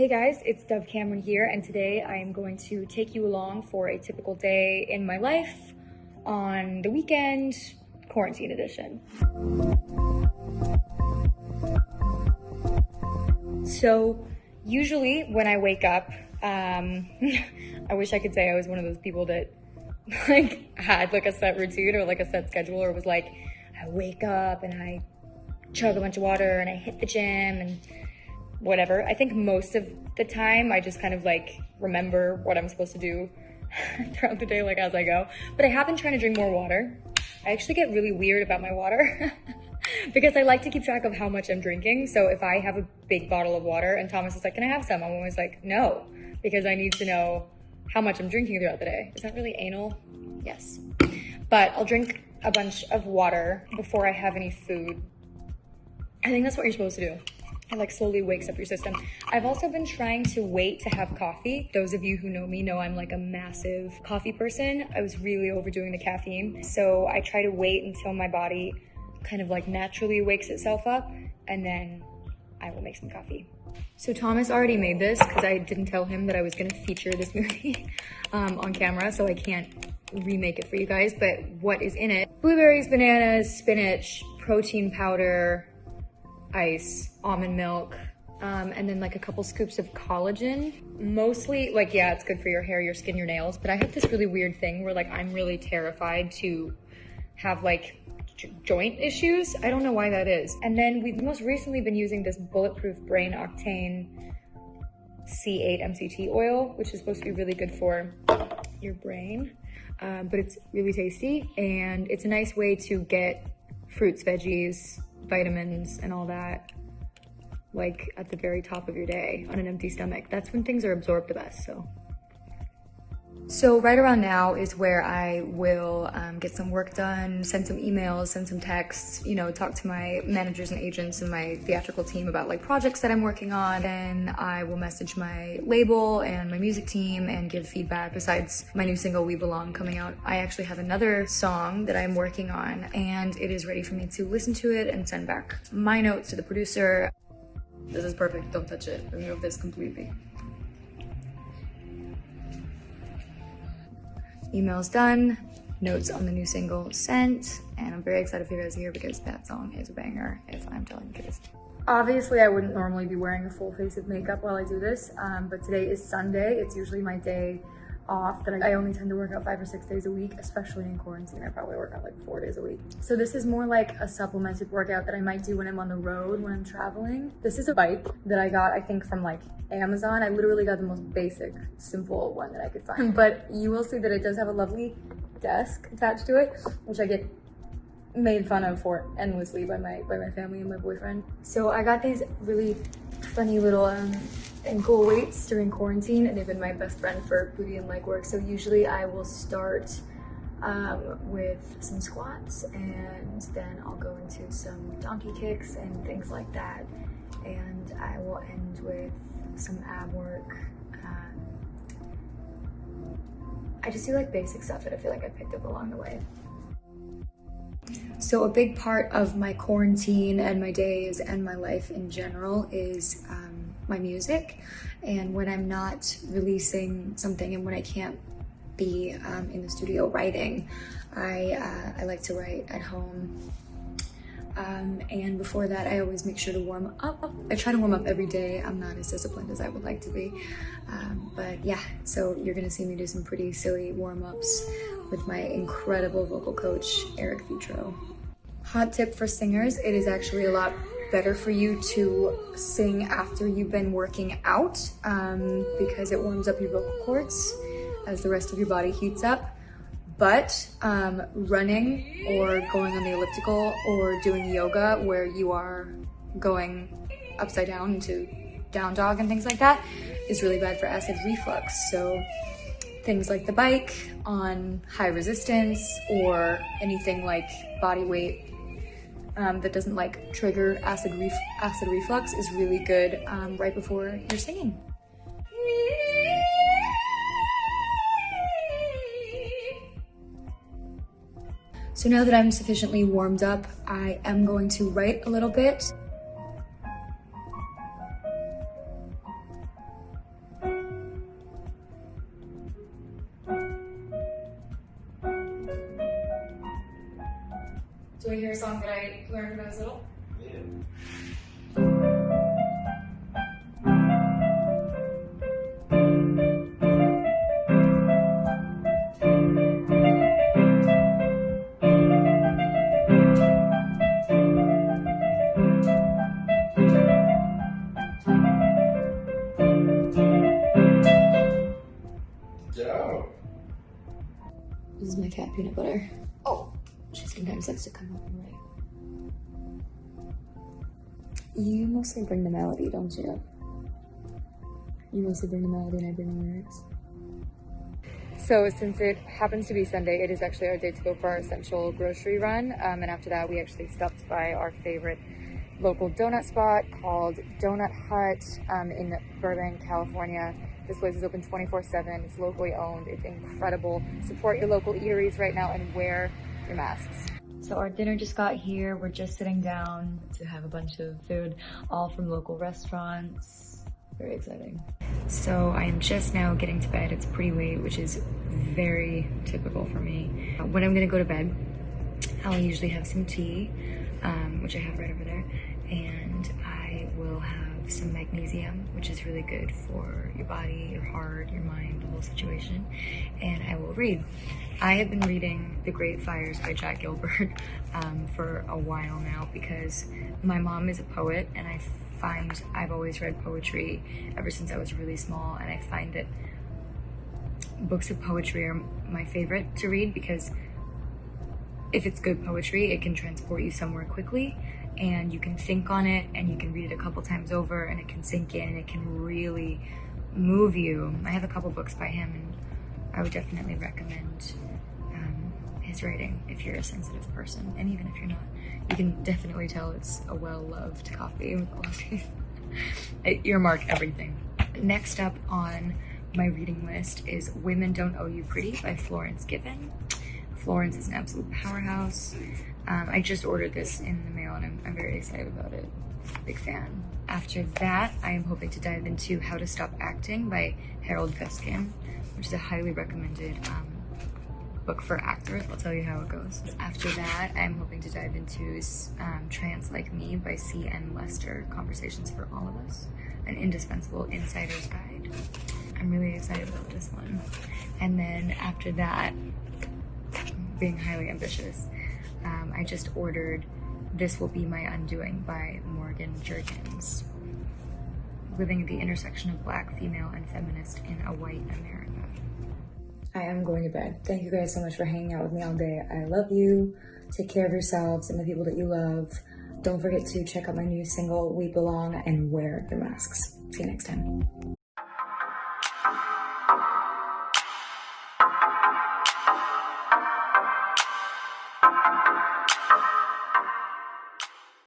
Hey guys, it's Dove Cameron here, and today I am going to take you along for a typical day in my life on the weekend, quarantine edition. So usually when I wake up, I wish I could say I was one of those people that had a set routine or a set schedule, or was I wake up and I chug a bunch of water and I hit the gym and whatever. I think most of the time I just kind of remember what I'm supposed to do throughout the day as I go. But I have been trying to drink more water. I actually get really weird about my water because I like to keep track of how much I'm drinking. So if I have a big bottle of water and Thomas is like, can I have some? I'm always like, no, because I need to know how much I'm drinking throughout the day. Is that really anal? Yes. But I'll drink a bunch of water before I have any food. I think that's what you're supposed to do. It slowly wakes up your system. I've also been trying to wait to have coffee. Those of you who know me know I'm a massive coffee person. I was really overdoing the caffeine. So I try to wait until my body kind of naturally wakes itself up, and then I will make some coffee. So Thomas already made this because I didn't tell him that I was gonna feature this movie on camera, so I can't remake it for you guys. But what is in it? Blueberries, bananas, spinach, protein powder, ice, almond milk, and then a couple scoops of collagen. Mostly yeah, it's good for your hair, your skin, your nails, but I have this really weird thing where I'm really terrified to have joint issues. I don't know why that is. And then we've most recently been using this Bulletproof Brain Octane C8 MCT oil, which is supposed to be really good for your brain, but it's really tasty, and it's a nice way to get fruits, veggies, vitamins and all that at the very top of your day on an empty stomach. That's when things are absorbed the best. So right around now is where I will get some work done, send some emails, send some texts, talk to my managers and agents and my theatrical team about projects that I'm working on. Then I will message my label and my music team and give feedback. Besides my new single, We Belong, coming out, I actually have another song that I'm working on, and it is ready for me to listen to it and send back my notes to the producer. This is perfect, don't touch it. Remove this completely. Emails done, notes on the new single sent, and I'm very excited for you guys to hear because that song is a banger, if I'm telling you guys. Obviously, I wouldn't normally be wearing a full face of makeup while I do this, but today is Sunday. It's usually my day off that I only tend to work out 5 or 6 days a week, especially in quarantine. I probably work out 4 days a week. So this is more a supplemented workout that I might do when I'm on the road, when I'm traveling. This is a bike that I got, I think, from Amazon. I literally got the most basic, simple one that I could find. But you will see that it does have a lovely desk attached to it, which I get made fun of for endlessly by my family and my boyfriend. So I got these really funny little ankle weights during quarantine, and they've been my best friend for booty and leg work. So usually I will start with some squats, and then I'll go into some donkey kicks and things like that. And I will end with some ab work. I just do basic stuff that I feel I picked up along the way. So a big part of my quarantine and my days and my life in general is my music. And when I'm not releasing something and when I can't be in the studio writing, I like to write at home. And before that, I always make sure to warm up. I try to warm up every day. I'm not as disciplined as I would like to be. But yeah, so you're gonna see me do some pretty silly warm-ups with my incredible vocal coach, Eric Vitro. Hot tip for singers, it is actually a lot better for you to sing after you've been working out because it warms up your vocal cords as the rest of your body heats up. But running or going on the elliptical or doing yoga where you are going upside down into down dog and things like that is really bad for acid reflux. So things like the bike on high resistance or anything like body weight that doesn't trigger acid reflux is really good right before you're singing. So now that I'm sufficiently warmed up, I am going to write a little bit. hear a song that I learned when I was little? Yeah. Dope. This is my cat Peanut Butter. Oh, she sometimes likes to come up and write. You mostly bring the melody, don't you? You mostly bring the melody and I bring the lyrics. So since it happens to be Sunday, it is actually our day to go for our essential grocery run. And after that, we actually stopped by our favorite local donut spot called Donut Hut in Burbank, California. This place is open 24/7. It's locally owned. It's incredible. Support your local eateries right now and wear your masks. So our dinner just got here. We're just sitting down to have a bunch of food, all from local restaurants. Very exciting. So I'm just now getting to bed. It's pretty late, which is very typical for me. When I'm gonna go to bed, I'll usually have some tea, which I have right over there, and I will have some magnesium, which is really good for your body, your heart, your mind, the whole situation, and I will read. I have been reading The Great Fires by Jack Gilbert for a while now because my mom is a poet, and I find I've always read poetry ever since I was really small, and I find that books of poetry are my favorite to read because if it's good poetry, it can transport you somewhere quickly and you can think on it and you can read it a couple times over and it can sink in and it can really move you. I have a couple books by him and I would definitely recommend his writing if you're a sensitive person, and even if you're not, you can definitely tell it's a well-loved copy with all of these. I earmark everything. Next up on my reading list is Women Don't Owe You Pretty by Florence Given. Florence is an absolute powerhouse. I just ordered this in the mail and I'm very excited about it. Big fan. After that, I am hoping to dive into How to Stop Acting by Harold Guskin, which is a highly recommended book for actors. I'll tell you how it goes. After that, I'm hoping to dive into Trans Like Me by C.N. Lester, Conversations for All of Us, an indispensable insider's guide. I'm really excited about this one. And then after that, being highly ambitious, I just ordered This Will Be My Undoing by Morgan Jergens. Living at the intersection of Black, female, and feminist in a white America. I am going to bed. Thank you guys so much for hanging out with me all day. I love you. Take care of yourselves and the people that you love. Don't forget to check out my new single, We Belong, and wear your masks. See you next time.